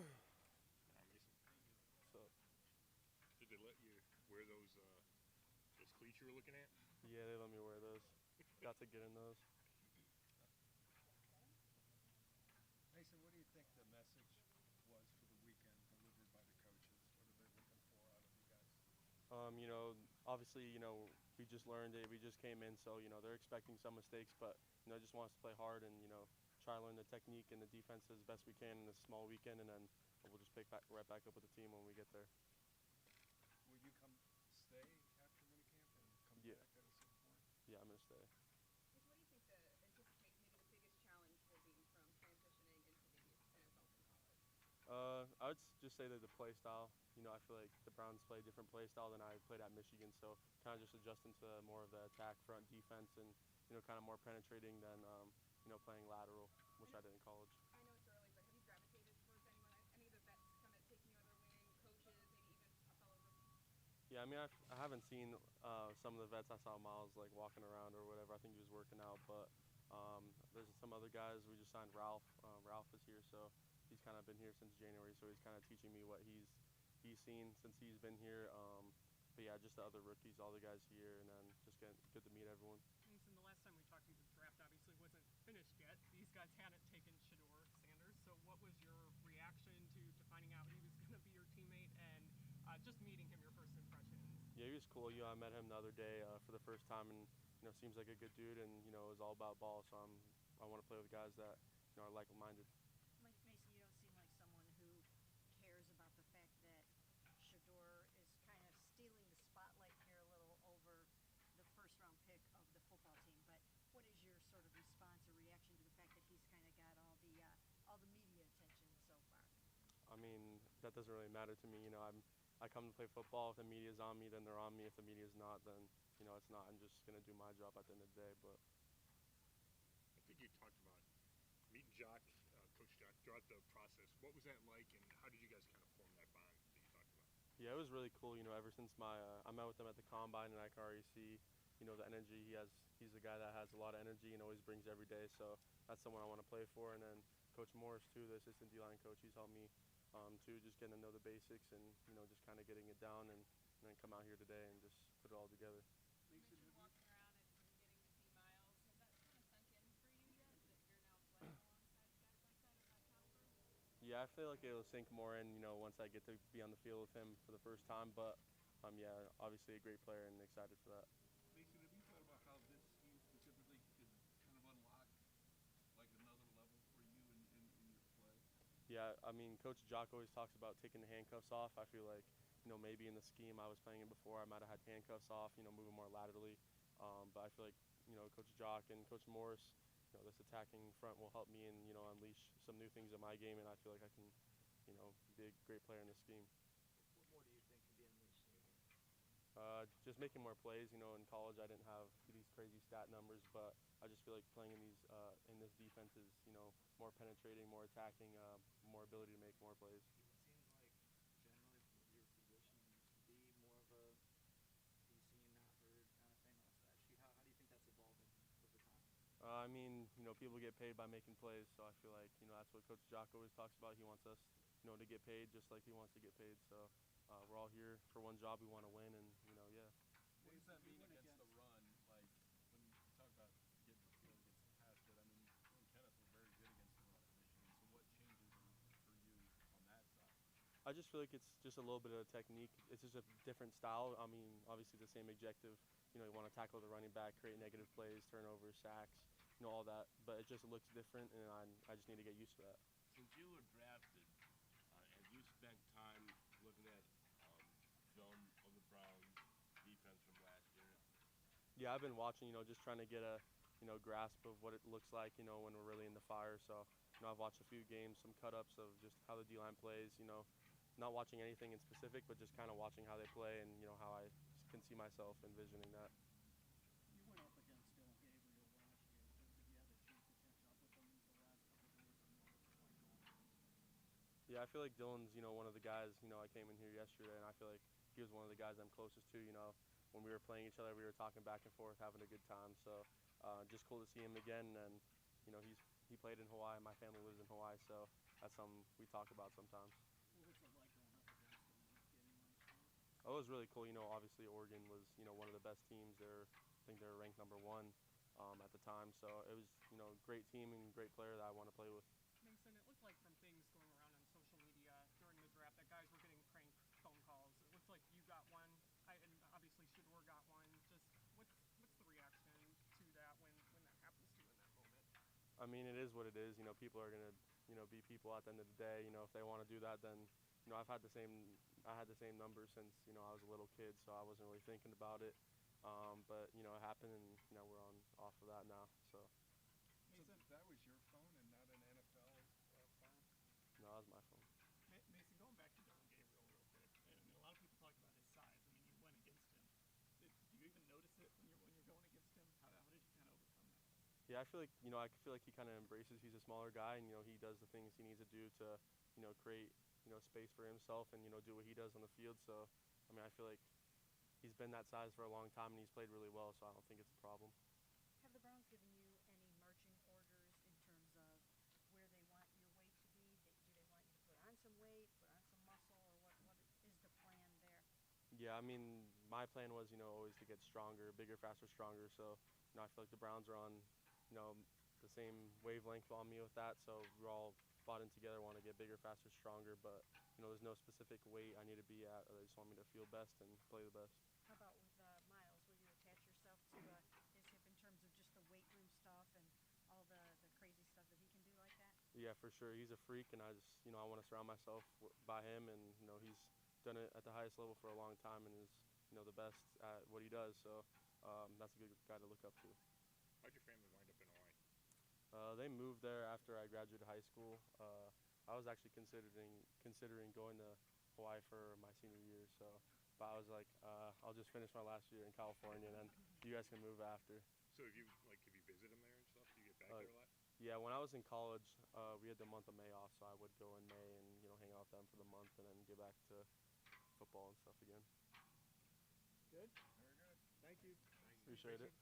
Mason. So Did they let you wear those cleats you were looking at? yeah, they let me wear those. Got to get in those. Mason, what do you think the message was for the weekend delivered by the coaches? What are they looking for out of you guys? Obviously, we just learned it. We just came in, so they're expecting some mistakes, but just want us to play hard and try to learn the technique and the defense as best we can in this small weekend, and then we'll just pick back right back up with the team when we get there. Will you come stay after minicamp and come Yeah, back at a certain point? yeah, I'm gonna stay. What do you think anticipate maybe the biggest challenge will be from transitioning into the NFL from college? I would just say that the play style. I feel like the Browns play a different play style than I played at Michigan, so kind of just adjusting to more of the attack front defense and kind of more penetrating than playing lateral, which I did in college. I know it's early, but have you gravitated towards anyone, any of the vets kind of taking you under their wing, coaches, maybe even a fellow rookie? Yeah, I mean, I haven't seen some of the vets. I saw Miles like walking around or whatever. I think he was working out, but there's some other guys. We just signed Ralph. Ralph is here, so he's kind of been here since January. So he's kind of teaching me what he's seen since he's been here. But yeah, just the other rookies, all the guys here, and then just good to meet everyone. Mason, the last time we talked to you, the draft obviously wasn't finished yet. These guys hadn't taken Shador Sanders. So what was your reaction to finding out he was going to be your teammate and just meeting him, your first impressions? Yeah, he was cool. I met him the other day for the first time, and seems like a good dude, and it was all about ball. So I want to play with guys that are like-minded. Mason, you don't seem like someone who cares about the fact that Shador is kind of stealing the spotlight here a little over the first round pick of the football team. But what is your sort of response or reaction to the fact that he's kind of got all the media attention so far? I mean, that doesn't really matter to me. I come to play football. If the media's on me, then they're on me. If the media's not, then it's not. I'm just gonna do my job at the end of the day. But I think you talked about meeting Jock, Coach Jock, throughout the process. What was that like, and how did you guys kind of form that bond that you talked about? yeah, it was really cool. Ever since I met with him at the combine, and I can already see, the energy he has. He's a guy that has a lot of energy and always brings every day. So that's someone I want to play for. And then Coach Morris too, the assistant D-line coach, he's helped me too, just getting to know the basics and just kind of getting it down and then come out here today and just put it all together. You mentioned walking around and getting to see Miles. Has that kind of sunk in for you yet, that you're now playing alongside guys like that of that caliber? Yeah, I feel like it'll sink more in, once I get to be on the field with him for the first time. But yeah, obviously a great player and excited for that. Mason, have you thought about how this scheme specifically could kind of unlock like another level for you in your play? Yeah, I mean, Coach Jock always talks about taking the handcuffs off. I feel like, maybe in the scheme I was playing in before, I might have had handcuffs off, moving more laterally. But I feel like, Coach Jock and Coach Morris, this attacking front will help me and, unleash some new things in my game. And I feel like I can, be a great player in this scheme. What more do you think can be unleashed in your game? Just making more plays. In college I didn't have these crazy stat numbers, but I just feel like playing in this defense is more penetrating, more attacking, more ability to make more plays. It seems like generally your position used to be more of a be seen, not heard kind of thing off that sheet. How do you think that's evolving over time? I mean, people get paid by making plays, so I feel like that's what Coach Jock always talks about. He wants us, to get paid just like he wants to get paid. So we're all here for one job. We want to win, and yeah. What does that mean against the run? Like when you talk about getting the field against the pass, but I mean, Kenneth was very good against the run at Michigan. So what changes for you on that side? I just feel like it's just a little bit of a technique. It's just a different style. I mean, obviously the same objective. You want to tackle the running back, create negative plays, turnovers, sacks, all that. But it just looks different, and I just need to get used to that. Since you were drafted, have you spent time looking at film of the Browns defense from last year? Yeah, I've been watching. Just trying to get a grasp of what it looks like. When we're really in the fire. So I've watched a few games, some cut-ups of just how the D-line plays. Not watching anything in specific, but just kind of watching how they play and how I can see myself envisioning that. You went up against Dylan Gabriel last year. Did you have a chance to catch up with him the last couple of days? And what was it like going? Yeah, I feel like Dylan's one of the guys. I came in here yesterday, and I feel like he was one of the guys I'm closest to. When we were playing each other, we were talking back and forth, having a good time. So just cool to see him again. And he played in Hawaii. My family lives in Hawaii, so that's something we talk about sometimes. What was it like going up against him in that game last year? Oh, it was really cool. Obviously Oregon was one of the best teams. I think they were ranked number one at the time. So it was great team and great player that I want to play with. Mason, it looked like from things going around on social media during the draft that guys were getting prank phone calls. It looked like you got one, and obviously Shador got one. Just what's the reaction to that when that happens to you in that moment? I mean, it is what it is. People are gonna be people at the end of the day. If they want to do that, then I've had the same. I had the same number since I was a little kid, so I wasn't really thinking about it. But it happened, and we're on off of that now. So So that was your phone and not an NFL phone? no, that was my phone. Mason, going back to Dylan Gabriel real quick, and a lot of people talk about his size. I mean, you went against him. Do you even notice it when you're going against him? How did you kind of overcome that? Yeah, I feel like I feel like he kind of embraces. He's a smaller guy, and he does the things he needs to do to create space for himself and do what he does on the field. So I mean, I feel like he's been that size for a long time, and he's played really well. So I don't think it's a problem. Have the Browns given you any marching orders in terms of where they want your weight to be? Do they want you to put on some weight, put on some muscle, or what is the plan there? Yeah, I mean, my plan was always to get stronger, bigger, faster, stronger. So I feel like the Browns are on the same wavelength on me with that. So we're all bought in together, want to get bigger, faster, stronger. But there's no specific weight I need to be at. They just want me to feel best and play the best. How about with Miles? Will you attach yourself to his hip in terms of just the weight room stuff and all the crazy stuff that he can do like that? Yeah, for sure. He's a freak, and I just I want to surround myself by him. And he's done it at the highest level for a long time and is the best at what he does. So that's a good guy to look up to. How'd your family wind up in Hawaii? They moved there after I graduated high school. I was actually considering going to Hawaii for my senior year. So, but I was like, I'll just finish my last year in California, and then you guys can move after. So have you visited them there and stuff? Do you get back there a lot? Yeah, when I was in college, we had the month of May off, so I would go in May and hang out with them for the month, and then get back to football and stuff again. Good. Very good. Thank you. Appreciate it.